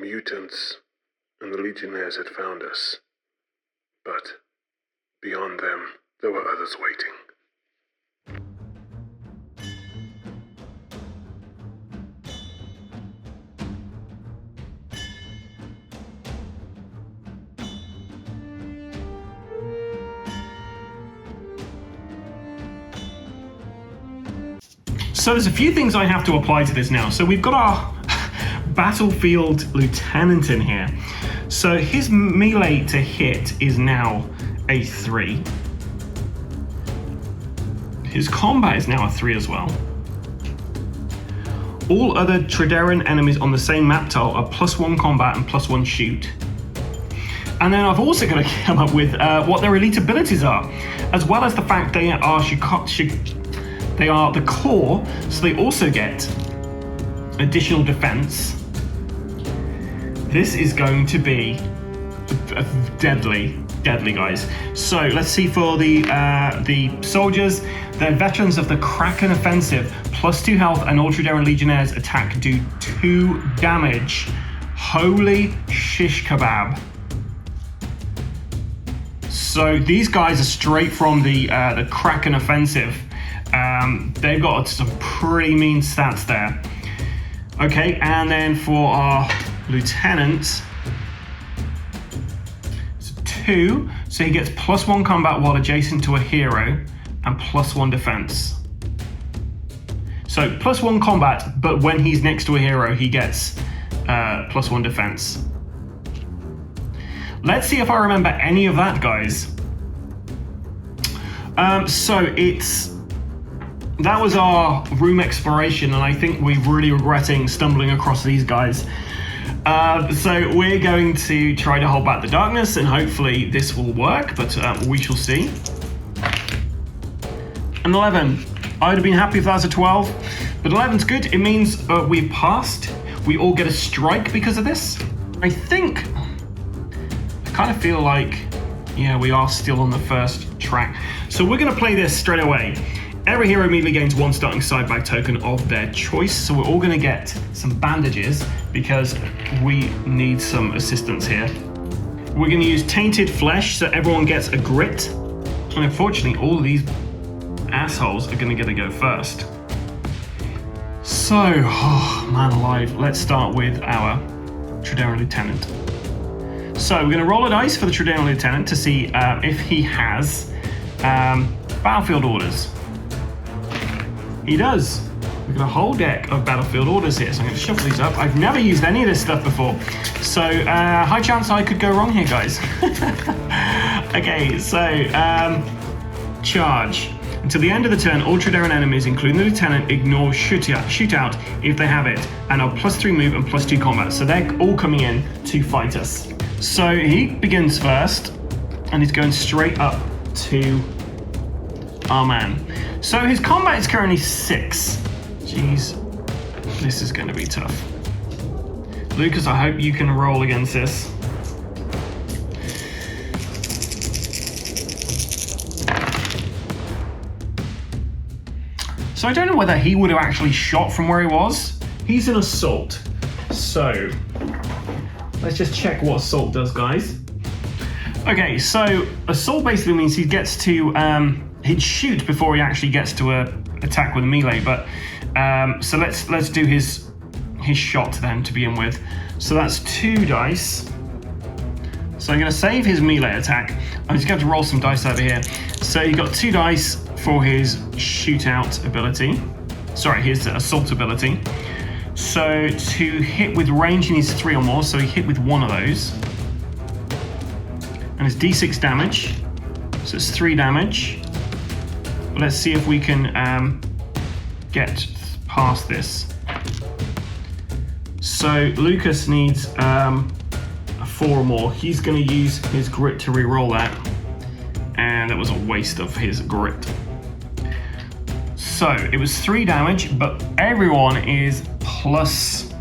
mutants and the Legionnaires had found us. But beyond them, there were others waiting. So there's a few things I have to apply to this now. So we've got our battlefield lieutenant in here. So his melee to hit is now a 3. His combat is now a 3 as well. All other Trederran enemies on the same map tile are +1 combat and +1 shoot. And then I've also got to come up with what their elite abilities are, as well as the fact they are the core, so they also get additional defense. This is going to be deadly, guys. So let's see for the soldiers. They're veterans of the Kraken offensive, +2 health, and all Trederran Legionnaires attack do 2 damage. Holy shish kebab. So these guys are straight from the Kraken offensive. They've got some pretty mean stats there. Okay, and then for our lieutenant, it's 2, so he gets +1 combat while adjacent to a hero and +1 defense. So +1 combat, but when he's next to a hero, he gets +1 defense. Let's see if I remember any of that, guys. That was our room exploration, and I think we're really regretting stumbling across these guys. So we're going to try to hold back the darkness, and hopefully this will work, but we shall see. An 11. I would have been happy if that was a 12, but 11's good. It means we've passed. We all get a strike because of this. I kind of feel like, yeah, we are still on the first track. So we're going to play this straight away. Every hero immediately gains 1 starting side bag token of their choice, so we're all going to get some bandages because we need some assistance here. We're going to use Tainted Flesh, so everyone gets a grit, and unfortunately all of these assholes are going to go first. So, oh man alive, let's start with our Trederran Lieutenant. So we're going to roll a dice for the Trederran Lieutenant to see if he has battlefield orders. He does. We've got a whole deck of battlefield orders here, so I'm going to shuffle these up. I've never used any of this stuff before, so high chance I could go wrong here, guys. Okay, so charge. Until the end of the turn, all Trederran enemies, including the Lieutenant, ignore shootout if they have it, and are +3 move and +2 combat, so they're all coming in to fight us. So he begins first, and he's going straight up to our man. So his combat is currently 6. Jeez, this is going to be tough. Lucas, I hope you can roll against this. So I don't know whether he would have actually shot from where he was. He's an assault. So let's just check what assault does, guys. Okay, so assault basically means he gets to he'd shoot before he actually gets to attack with a melee, but so let's do his shot then to begin with. So that's 2 dice. So I'm going to save his melee attack. I'm just going to roll some dice over here. So you've got 2 dice for his shootout ability. Sorry, his assault ability. So to hit with range, he needs 3 or more. So he hit with 1 of those. And it's D6 damage. So it's 3 damage. Let's see if we can get past this. So Lucas needs a 4 or more. He's going to use his grit to re-roll that. And that was a waste of his grit. So it was 3 damage, but everyone is plus.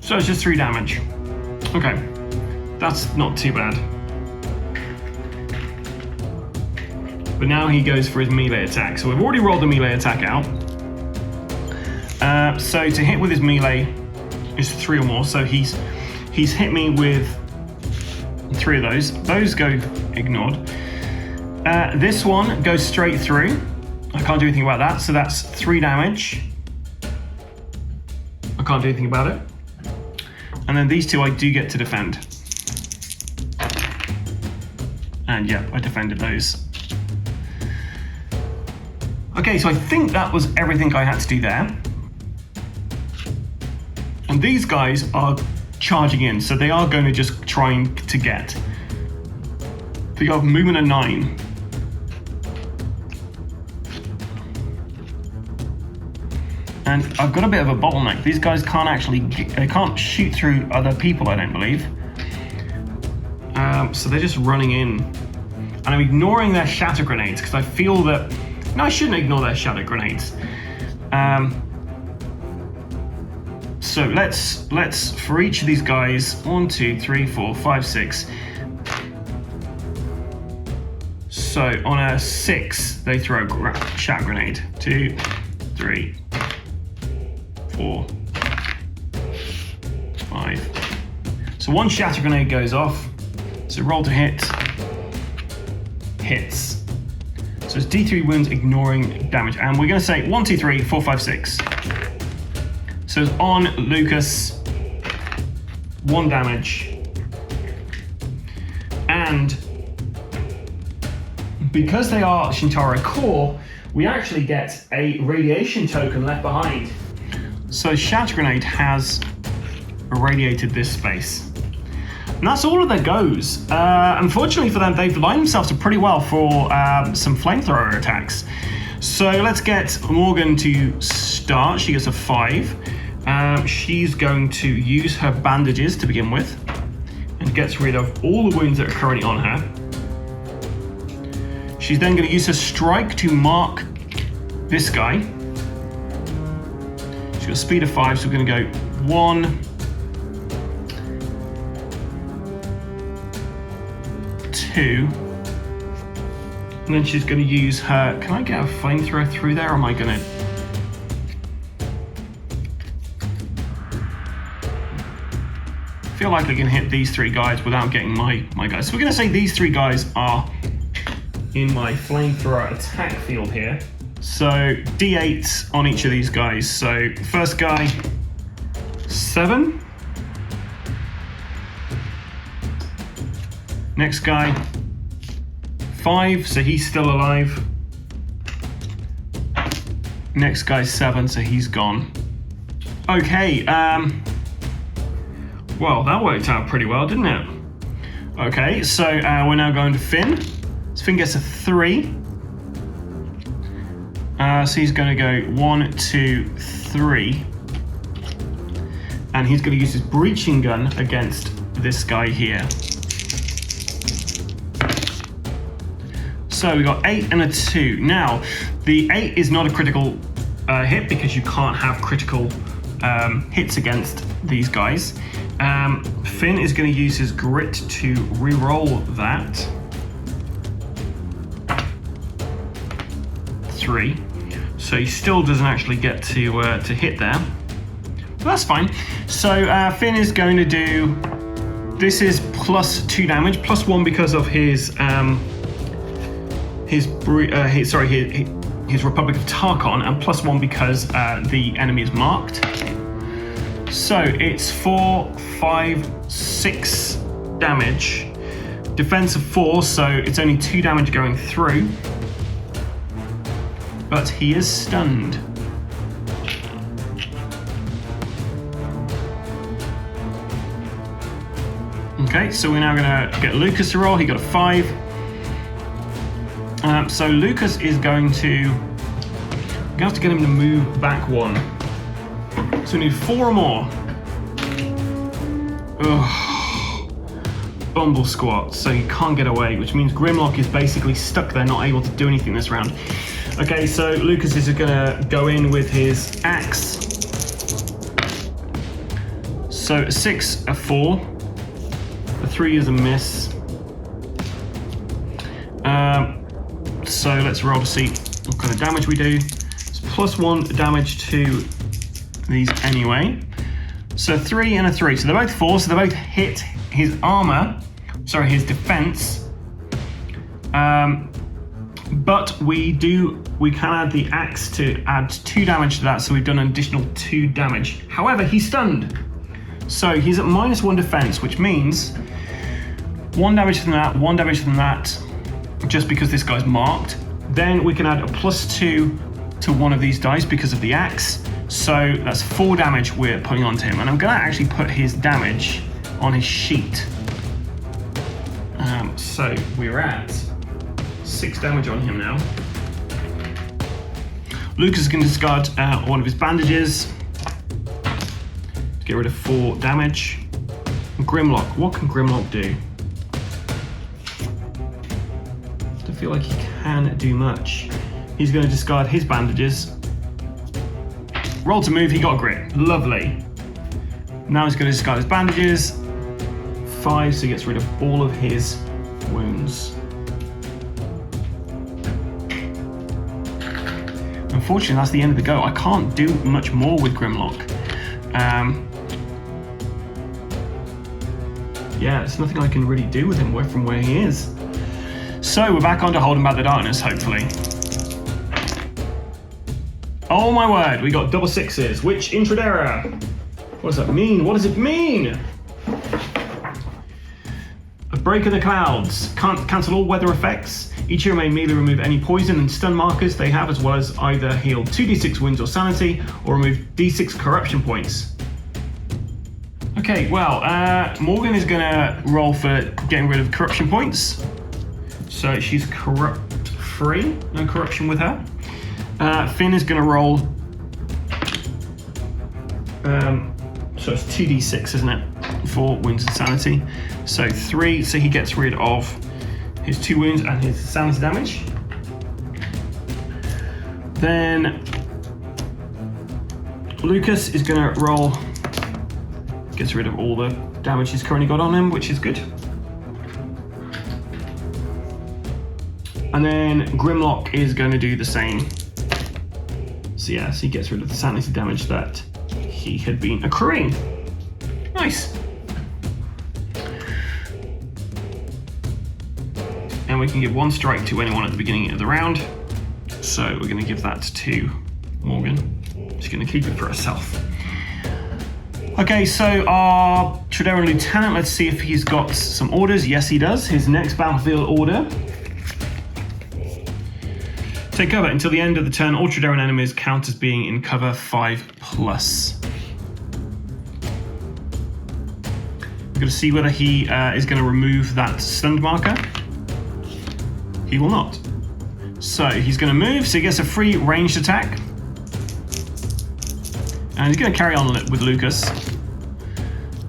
So it's just 3 damage. Okay, that's not too bad. But now he goes for his melee attack. So we've already rolled the melee attack out. So to hit with his melee is 3 or more. So he's He's hit me with 3 of those. Those go ignored. This one goes straight through. I can't do anything about that, so that's 3 damage. I can't do anything about it. And then these 2 I do get to defend. And yeah, I defended those. Okay, so I think that was everything I had to do there. And these guys are charging in, so they are going to just trying to get. They got movement of 9. And I've got a bit of a bottleneck. These guys can't actually, they can't shoot through other people, I don't believe. So they're just running in. And I'm ignoring their shatter grenades because I feel that, no, I shouldn't ignore their shatter grenades. So let's for each of these guys, 1, 2, 3, 4, 5, 6. So on a 6, they throw a shatter grenade. 2, 3, 4, 5. So 1 shatter grenade goes off. So roll to hit. Hits. So it's D3 wounds, ignoring damage. And we're going to say 1, 2, 3, 4, 5, 6. So it's on Lucas. 1 damage. And because they are Shintaro core, we actually get a radiation token left behind. So Shatter Grenade has irradiated this space. And that's all of their goes. Unfortunately for them, they've lined themselves up pretty well for some flamethrower attacks. So let's get Morgan to start. She gets a 5. She's going to use her bandages to begin with and gets rid of all the wounds that are currently on her. She's then going to use her strike to mark this guy. She's got a speed of 5, so we're going to go 1, 2, and then she's going to use her. Can I get a flamethrower through there, or am I going to? I feel like I can hit these 3 guys without getting my guys. So we're going to say these 3 guys are in my flamethrower attack field here. So D8 on each of these guys. So first guy, 7. Next guy, 5, so he's still alive. Next guy's 7, so he's gone. Okay, well, that worked out pretty well, didn't it? Okay, so we're now going to Finn. So Finn gets a 3. So he's going to go 1, 2, 3. And he's going to use his breaching gun against this guy here. So we got 8 and a 2. Now, the 8 is not a critical hit because you can't have critical hits against these guys. Finn is going to use his grit to re-roll that. 3. So he still doesn't actually get to hit there. But that's fine. So Finn is going to do. This is plus 2 damage, plus 1 because of his Republic of Tarkon, and plus 1 because the enemy is marked. So it's 4, 5, 6 damage. Defense of 4, so it's only 2 damage going through. But he is stunned. Okay, so we're now going to get Lucas to roll. He got a 5. So Lucas is going to have to get him to move back 1. So we need 4 or more. Ugh. Bumble squat, so he can't get away, which means Grimlock is basically stuck there, not able to do anything this round. Okay, so Lucas is going to go in with his axe. So a 6, a 4, a 3 is a miss. So let's roll to see what kind of damage we do. It's plus 1 damage to these anyway. So a 3 and a 3. So they're both 4. So they both hit his armor. Sorry, his defense. But we can add the axe to add 2 damage to that. So we've done an additional 2 damage. However, he's stunned. So he's at -1 defense, which means 1 damage from that, 1 damage from that, just because this guy's marked. Then we can add a +2 to one of these dice because of the axe. So that's 4 damage we're putting onto him. And I'm going to actually put his damage on his sheet. So we're at 6 damage on him now. Lucas can discard one of his bandages to get rid of 4 damage. Grimlock. What can Grimlock do? I feel like he can do much. He's going to discard his bandages. Roll to move, he got a grit. Lovely. Now he's going to discard his bandages. 5, so he gets rid of all of his wounds. Unfortunately, that's the end of the go. I can't do much more with Grimlock. Yeah, there's nothing I can really do with him from where he is. So we're back on to holding back the darkness, hopefully. Oh my word, we got double 6s. Which in Trederran? What does that mean? What does it mean? A break of the clouds. Can't cancel all weather effects. Each hero may immediately remove any poison and stun markers they have, as well as either heal 2d6 wounds or sanity, or remove d6 corruption points. Okay, well, Morgan is gonna roll for getting rid of corruption points. So she's corrupt free, no corruption with her. Finn is gonna roll, so it's 2d6, isn't it? For wounds and sanity. So 3, so he gets rid of his 2 wounds and his sanity damage. Then Lucas is gonna roll, gets rid of all the damage he's currently got on him, which is good. And then Grimlock is going to do the same. So yeah, so he gets rid of the sanity damage that he had been accruing. Nice. And we can give 1 strike to anyone at the beginning of the round. So we're going to give that to Morgan. She's going to keep it for herself. Okay, so our Trederran Lieutenant, let's see if he's got some orders. Yes, he does. His next battlefield order. Take cover. Until the end of the turn, all Trederran enemies count as being in cover 5+. We're going to see whether he is going to remove that stunned marker. He will not. So he's going to move, so he gets a free ranged attack. And he's going to carry on with Lucas.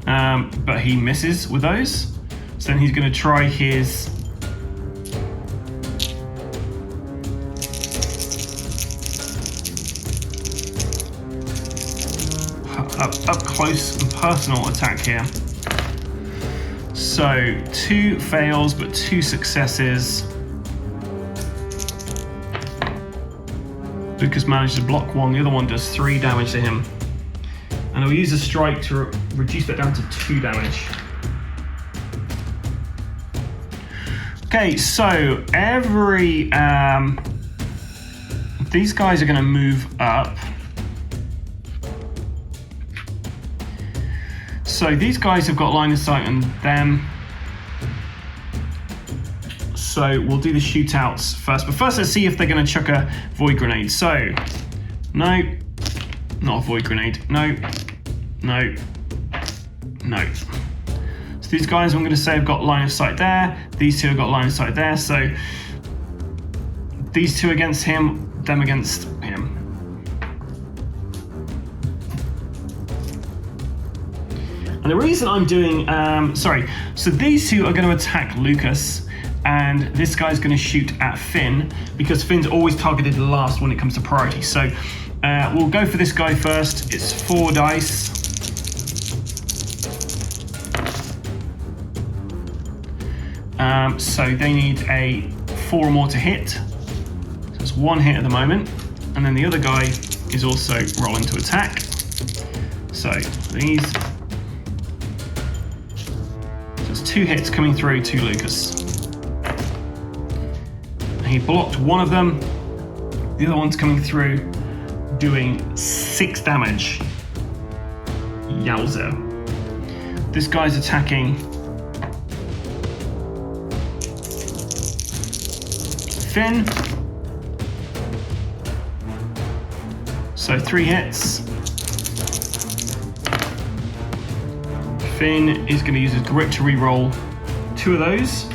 But he misses with those. So then he's going to try his... up close and personal attack here. So 2 fails, but 2 successes. Lucas managed to block 1, the other one does 3 damage to him. And I'll use a strike to reduce that down to 2 damage. Okay, so every... these guys are going to move up. So these guys have got line of sight on them. So we'll do the shootouts first. But first, let's see if they're going to chuck a void grenade. So, no, not a void grenade. No, no, no. So these guys, I'm going to say, have got line of sight there. These 2 have got line of sight there. So these 2 against him, them against him. And the reason I'm doing, so these 2 are going to attack Lucas, and this guy's going to shoot at Finn, because Finn's always targeted last when it comes to priority. So we'll go for this guy first. It's 4 dice. So they need a 4 or more to hit. So it's 1 hit at the moment. And then the other guy is also rolling to attack. So these. So it's 2 hits coming through to Lucas. He blocked one of them. The other one's coming through, doing 6 damage. Yowza. This guy's attacking Finn. So 3 hits. Finn is going to use his grit to re-roll 2 of those.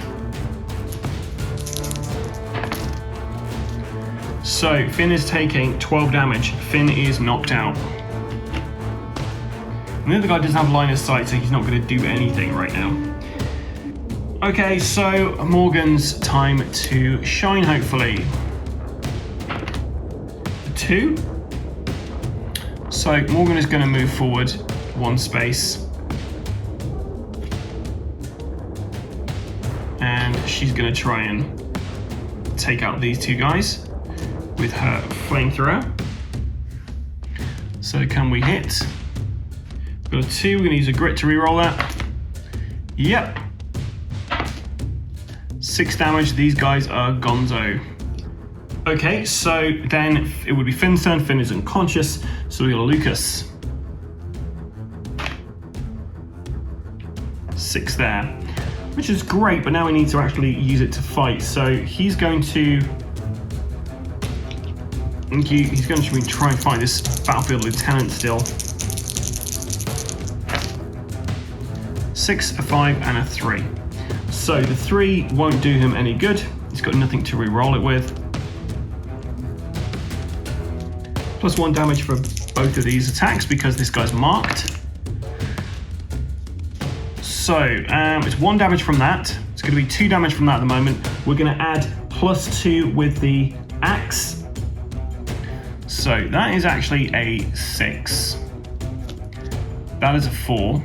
So Finn is taking 12 damage. Finn is knocked out. And the other guy doesn't have line of sight, so he's not going to do anything right now. Okay, so Morgan's time to shine, hopefully. 2. So Morgan is going to move forward 1 space. And she's going to try and take out these 2 guys with her flamethrower. So can we hit? Got a 2, we're going to use a grit to reroll that. Yep. 6 damage, these guys are gonzo. Okay, so then it would be Finn's turn. Finn is unconscious, so we got Lucas. 6 there, which is great, but now we need to actually use it to fight. So he's going to try and find this battlefield lieutenant still. 6, a 5, and a 3. So the 3 won't do him any good. He's got nothing to re-roll it with. +1 damage for both of these attacks because this guy's marked. So it's 1 damage from that. It's going to be 2 damage from that at the moment. We're going to add +2 with the axe. So that is actually a 6. That is a 4.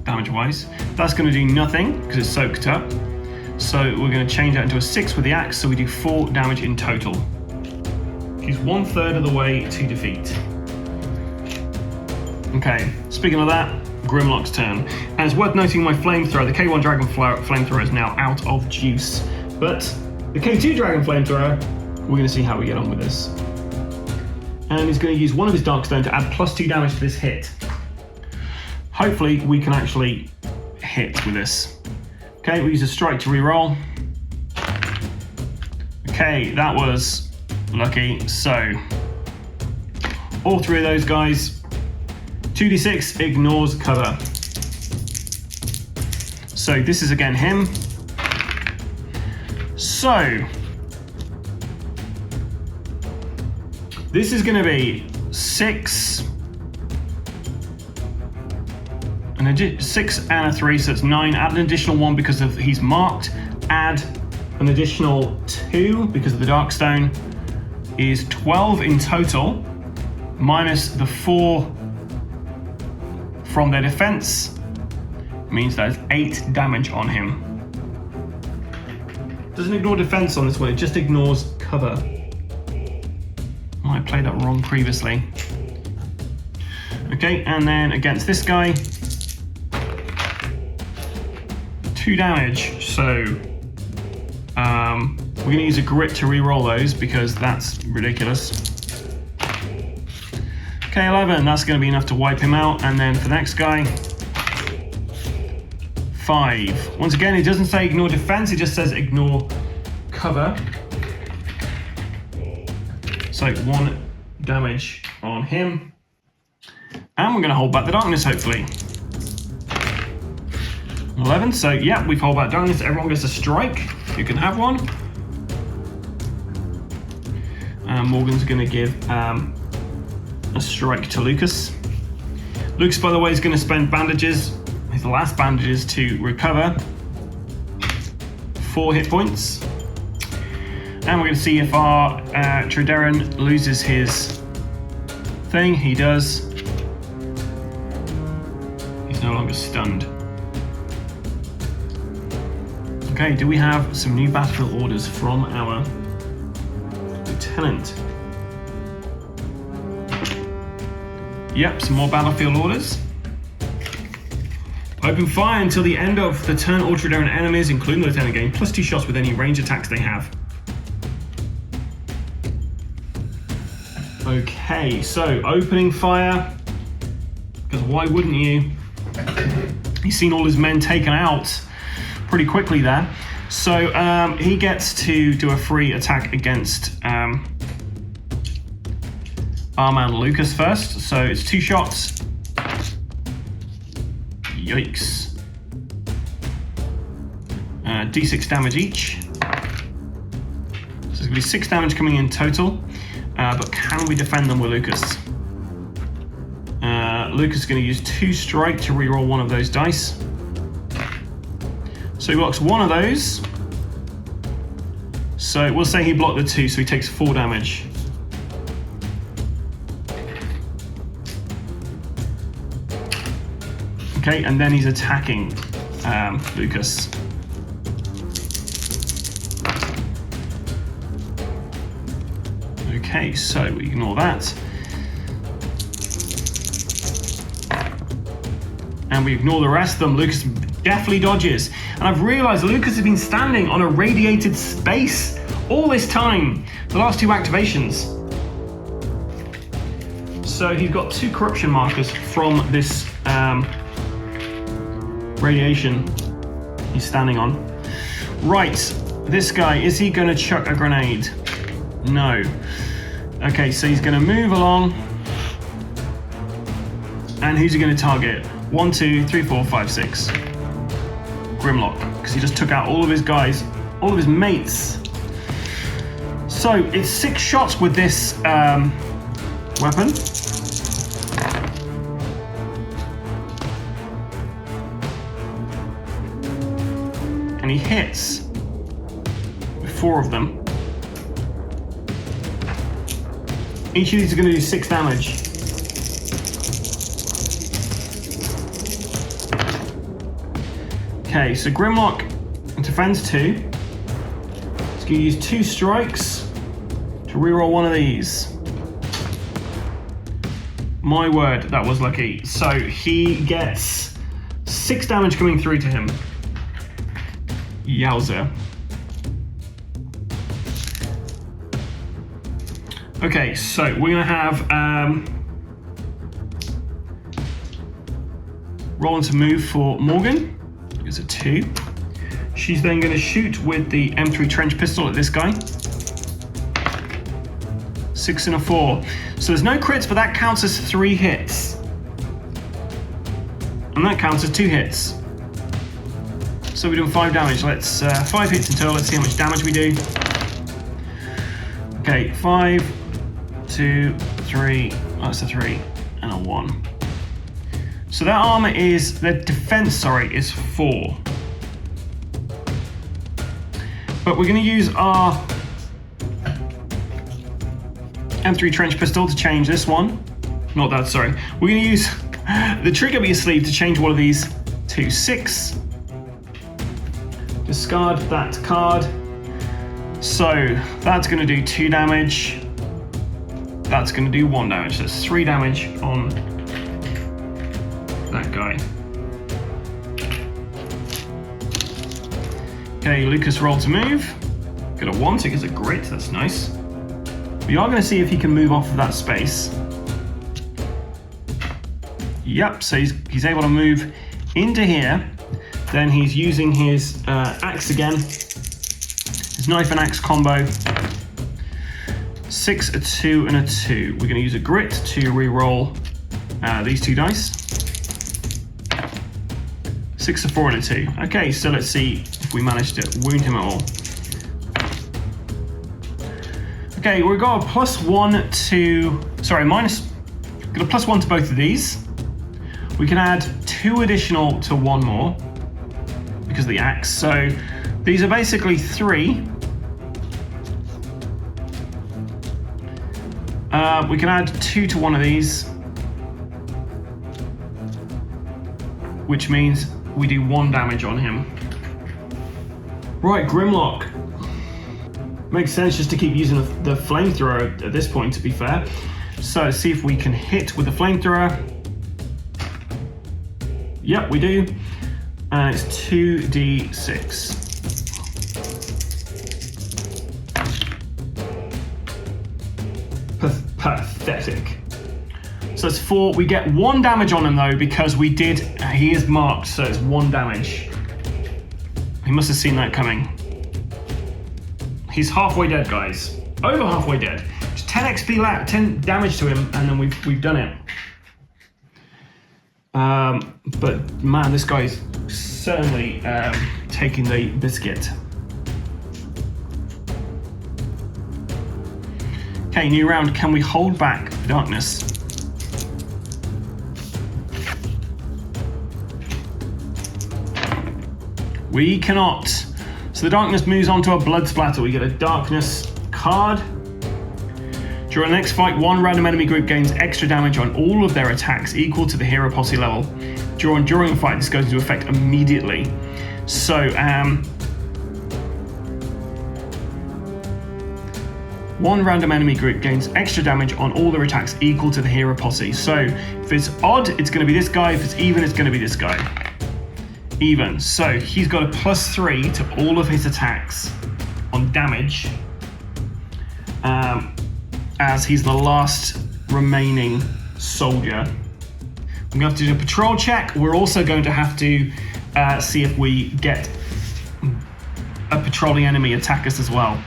Damage-wise. That's going to do nothing because it's soaked up. So we're going to change that into a 6 with the axe, so we do 4 damage in total. He's 1/3 of the way to defeat. Okay, speaking of that, Grimlock's turn. And it's worth noting my flamethrower, the K1 Dragon flamethrower is now out of juice. But the K2 Dragon flamethrower, we're going to see how we get on with this. And he's going to use one of his Darkstone to add +2 damage to this hit. Hopefully we can actually hit with this. Okay, we use a strike to reroll. Okay, that was lucky. So all 3 of those guys, 2d6 ignores cover. So this is again him. So this is going to be 6. 6 and a 3, so it's 9. Add an additional 1 because of he's marked. Add an additional 2 because of the Darkstone. Is 12 in total, minus the 4 from their defense. Means that is 8 damage on him. Doesn't ignore defense on this one, it just ignores cover. I played that wrong previously. Okay, and then against this guy, 2 damage, so we're going to use a grit to re-roll those because that's ridiculous. Okay, 11, that's going to be enough to wipe him out, and then for the next guy, 5. Once again, it doesn't say ignore defense, it just says ignore cover. So 1 damage on him, and we're going to hold back the darkness, hopefully. 11, so yeah, we've held back darkness. Everyone gets a strike. You can have one. And Morgan's going to give a strike to Lucas. Lucas, by the way, is going to spend bandages, his last bandages, to recover 4 hit points. And we're going to see if our Trederran loses his thing. He does. He's no longer stunned. Okay, do we have some new battlefield orders from our lieutenant? Yep, some more battlefield orders. Open fire until the end of the turn. All Trederran enemies, including the lieutenant, gain +2 shots with any range attacks they have. Okay, so opening fire, because why wouldn't you? He's seen all his men taken out pretty quickly there. So he gets to do a free attack against our man Lucas first. So it's 2 shots. Yikes. D6 damage each. So it's going to be 6 damage coming in total. But can we defend them with Lucas? Lucas is going to use 2 strike to reroll one of those dice. So he blocks one of those. So we'll say he blocked the 2, so he takes 4 damage. Okay, and then he's attacking Lucas. Okay, so we ignore that. And we ignore the rest of them. Lucas definitely dodges. And I've realized Lucas has been standing on a radiated space all this time, the last 2 activations. So he's got 2 corruption markers from this radiation he's standing on. Right, this guy, is he going to chuck a grenade? No. Okay, so he's going to move along. And who's he going to target? 1, 2, 3, 4, 5, 6. Grimlock, because he just took out all of his guys, all of his mates. So it's 6 shots with this weapon. And he hits with 4 of them. Each of these are going to do 6 damage. Okay, so Grimlock defends 2. He's going to use 2 strikes to reroll one of these. My word, that was lucky. So he gets 6 damage coming through to him. Yowza. Okay, so we're going to have Rollin to move for Morgan. It's a 2. She's then going to shoot with the M3 trench pistol at this guy. 6 and a 4. So there's no crits, but that counts as 3 hits. And that counts as 2 hits. So we're doing 5 damage. Let's 5 hits in total. Let's see how much damage we do. Okay, 5, 2, 3. That's a 3 and a 1. So their armor is, their defense, sorry, is 4. But we're going to use our M3 trench pistol to change this one. Not that, sorry. We're going to use the trick up your sleeve to change one of these to 6. Discard that card. So that's going to do 2 damage. That's going to do 1 damage. That's 3 damage on that guy. Okay, Lucas roll to move. Got a 1, so he gets a grit, that's nice. We are going to see if he can move off of that space. Yep, so he's able to move into here. Then he's using his axe again. His knife and axe combo. 6, a 2, and a 2. We're going to use a grit to re-roll these 2 dice. 6, a 4, and a 2. Okay, so let's see if we manage to wound him at all. Okay, we've got a +1 to... Sorry, minus... Got a +1 to both of these. We can add 2 additional to 1 more because of the axe. So these are basically 3. We can add 2 to one of these, which means we do 1 damage on him. Right, Grimlock. Makes sense just to keep using the flamethrower at this point, to be fair. So let's see if we can hit with the flamethrower. Yep, we do. And it's 2d6. Pathetic. So it's 4. We get 1 damage on him though because he is marked, so it's 1 damage. He must have seen that coming. He's halfway dead, guys. Over halfway dead. Just 10 XP left, 10 damage to him, and then we've done it. But man, this guy's certainly taking the biscuit. Okay, new round. Can we hold back the darkness? We cannot. So the darkness moves on to a blood splatter. We get a darkness card. During the next fight, 1 random enemy group gains extra damage on all of their attacks equal to the hero posse level. During a fight, this goes into effect immediately. So, 1 random enemy group gains extra damage on all their attacks equal to the hero posse. So, if it's odd, it's going to be this guy. If it's even, it's going to be this guy. Even. So, he's got a +3 to all of his attacks on damage. As he's the last remaining soldier. I'm going to have to do a patrol check. We're also going to have to see if we get a patrolling enemy attack us as well.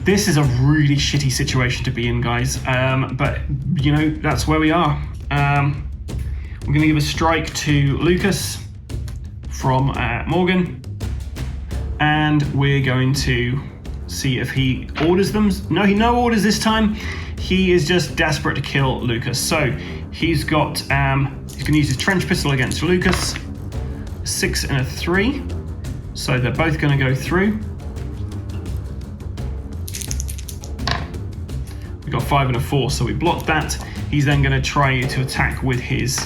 This is a really shitty situation to be in, guys. But, you know, that's where we are. We're going to give a strike to Lucas from Morgan. And we're going to see if he orders them. No, no orders this time. He is just desperate to kill Lucas. So he's got, he's going to use his trench pistol against Lucas. 6 and a 3. So they're both going to go through. We got 5 and a 4, so we blocked that. He's then going to try to attack with his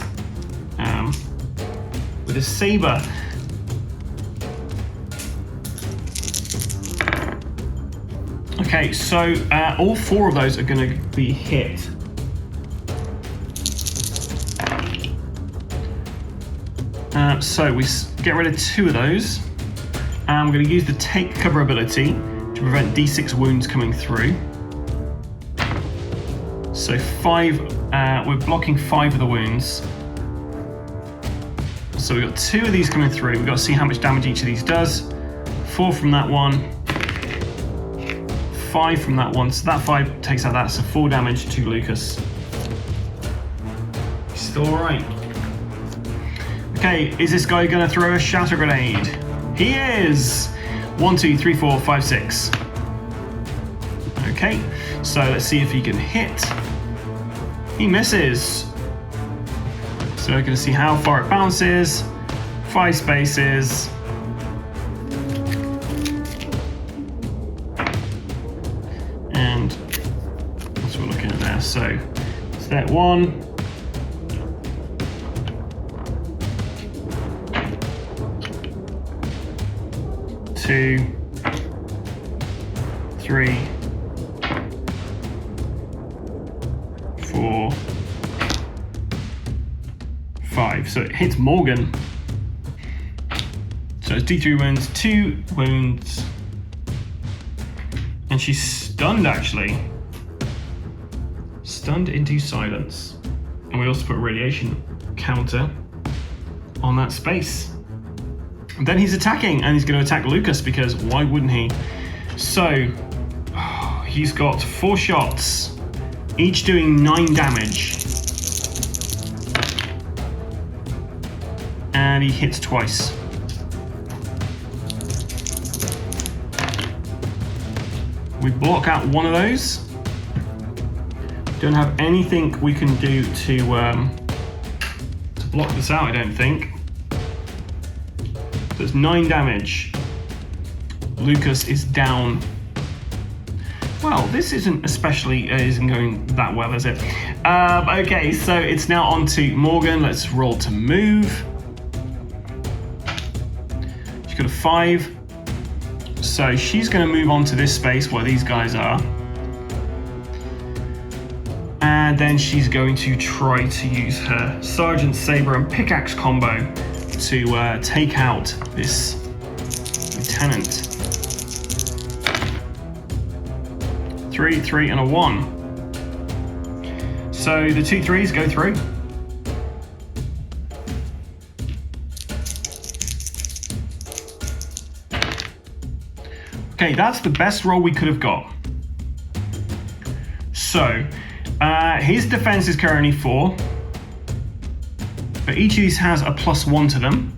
saber. Okay, so all 4 of those are going to be hit. So we get rid of 2 of those. I'm going to use the take cover ability to prevent D6 wounds coming through. So 5, we're blocking 5 of the wounds. So we've got 2 of these coming through. We've got to see how much damage each of these does. 4 from that one. 5 from that one, so that 5 takes out that, so 4 damage to Lucas. He's still alright. Okay, is this guy gonna throw a shatter grenade? He is! 1, 2, 3, 4, 5, 6. Okay, so let's see if he can hit. He misses. So we're gonna see how far it bounces. 5 spaces. So it's that 1. 2, 3, 4, 5. So it hits Morgan. So it's D3 wounds, 2 wounds. And she's stunned actually. Stunned into silence. And we also put a radiation counter on that space. And then he's attacking, and he's going to attack Lucas because why wouldn't he? So he's got 4 shots, each doing 9 damage. And he hits twice. We block out 1 of those. Don't have anything we can do to block this out, I don't think. There's 9 damage. Lucas is down. Well, this isn't going that well, is it? Okay, so it's now on to Morgan. Let's roll to move. She's got a 5. So she's going to move on to this space where these guys are. And then she's going to try to use her Sergeant Saber and Pickaxe combo to take out this Lieutenant. 3, 3, and a 1. So the 2 3s go through. Okay, that's the best roll we could have got. So, his defense is currently 4. But each of these has a +1 to them.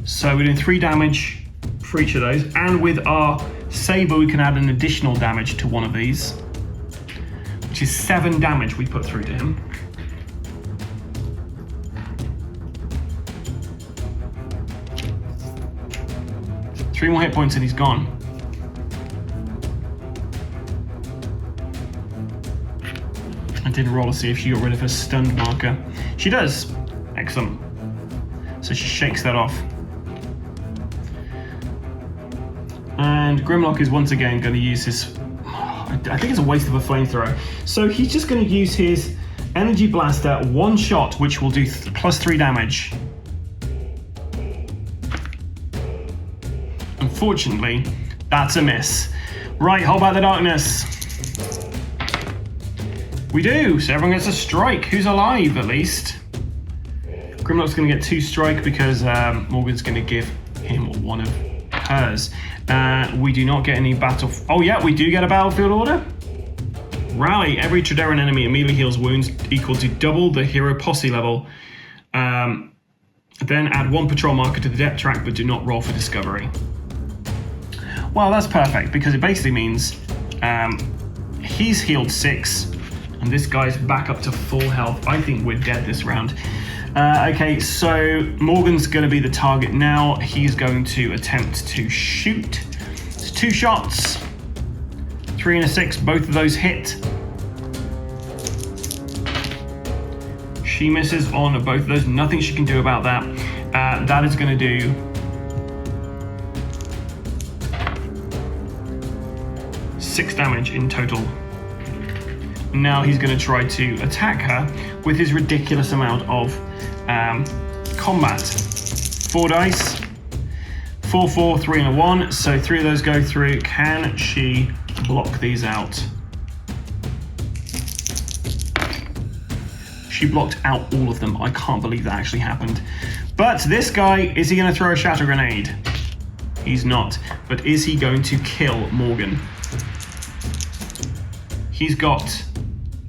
So we're doing 3 damage for each of those. And with our Saber, we can add an additional damage to one of these, which is 7 damage we put through to him. Three more hit points and he's gone. I didn't roll to see if she got rid of her stunned marker. She does. Excellent. So she shakes that off. And Grimlock is once again going to use his... I think it's a waste of a flamethrower. So he's just going to use his Energy Blaster, 1 shot, which will do +3 damage. Unfortunately, that's a miss. Right, hold back the darkness. We do, so everyone gets a strike. Who's alive, at least? Grimlock's going to get 2 strike because Morgan's going to give him 1 of hers. We do not get any battle... Oh yeah, we do get a battlefield order. Rally. Every Trederran enemy immediately heals wounds equal to double the hero posse level. Then add 1 patrol marker to the depth track, but do not roll for discovery. Well, that's perfect, because it basically means he's healed 6, and this guy's back up to full health. I think we're dead this round. Okay, so Morgan's going to be the target now. He's going to attempt to shoot. It's 2 shots. 3 and a 6, both of those hit. She misses on both of those. Nothing she can do about that. That is going to do 6 damage in total. Now he's going to try to attack her with his ridiculous amount of combat. 4 dice. 4, 4, 3, and a 1. So 3 of those go through. Can she block these out? She blocked out all of them. I can't believe that actually happened. But this guy, is he going to throw a shatter grenade? He's not. But is he going to kill Morgan? He's got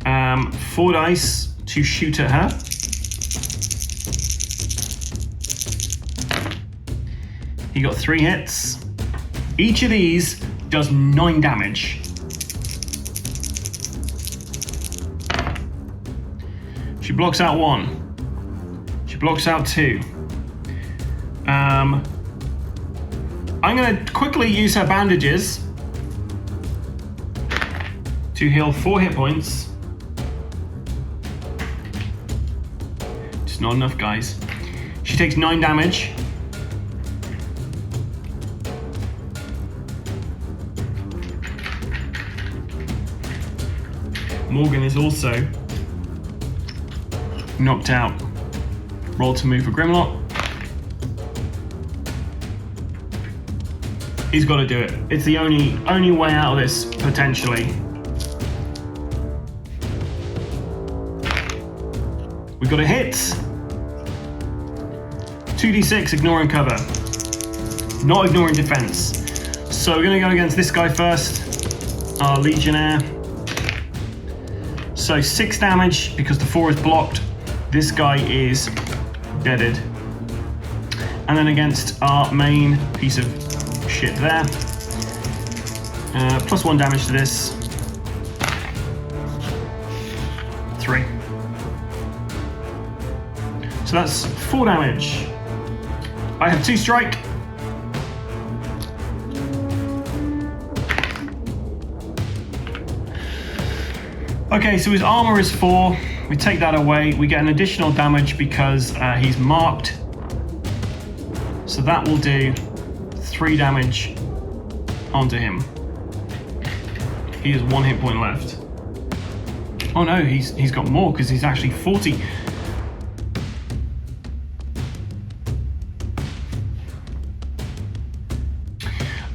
4 dice to shoot at her. He got 3 hits. Each of these does 9 damage. She blocks out 1. She blocks out 2. I'm going to quickly use her bandages to heal 4 hit points. Just not enough, guys. She takes 9 damage. Morgan is also knocked out. Roll to move for Grimlock. He's got to do it. It's the only way out of this, potentially. We've got a hit. 2d6, ignoring cover. Not ignoring defense. So we're going to go against this guy first. Our Legionnaire. So 6 damage because the 4 is blocked. This guy is deaded. And then against our main piece of shit there. +1 damage to this. 3. So that's 4 damage. I have 2 strike. Okay, so his armor is 4. We take that away. We get an additional damage because he's marked. So that will do 3 damage onto him. He has 1 hit point left. Oh no, he's got more because he's actually 40.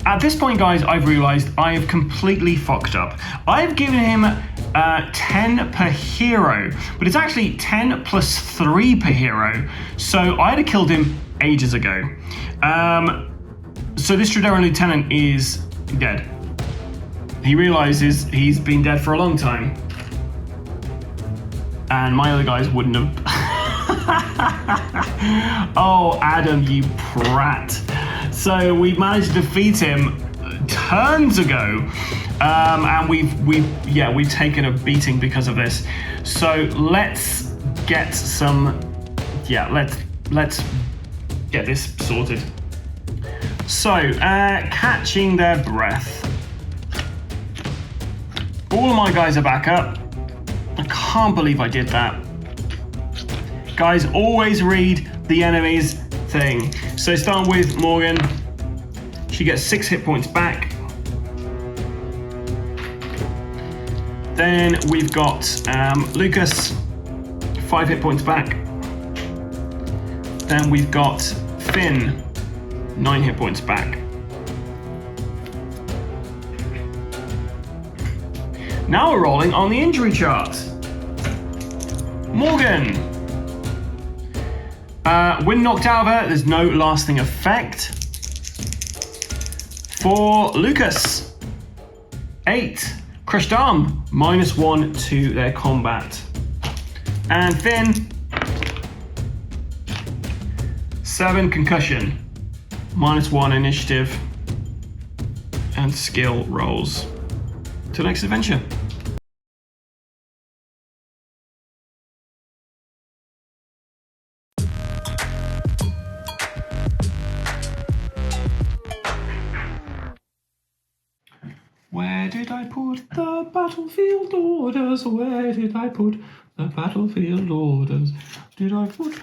At this point, guys, I've realized I have completely fucked up. I've given him 10 per hero, but it's actually 10 plus 3 per hero. So I'd have killed him ages ago. So this Trederran lieutenant is dead. He realizes he's been dead for a long time. And my other guys wouldn't have. Oh, Adam, you prat. So we managed to defeat him turns ago. And we've taken a beating because of this. So let's get some, let's get this sorted. So, catching their breath. All of my guys are back up. I can't believe I did that. Guys, always read the enemy's thing. So starting with Morgan, she gets 6 hit points back. Then we've got Lucas, 5 hit points back. Then we've got Finn, 9 hit points back. Now we're rolling on the injury chart. Morgan. When knocked out of her, there's no lasting effect. For Lucas, 8. Crushed arm, -1 to their combat. And Finn, 7 concussion, -1 initiative and skill rolls. Till next adventure. Where did I put the battlefield orders? Where did I put the battlefield orders? Did I put...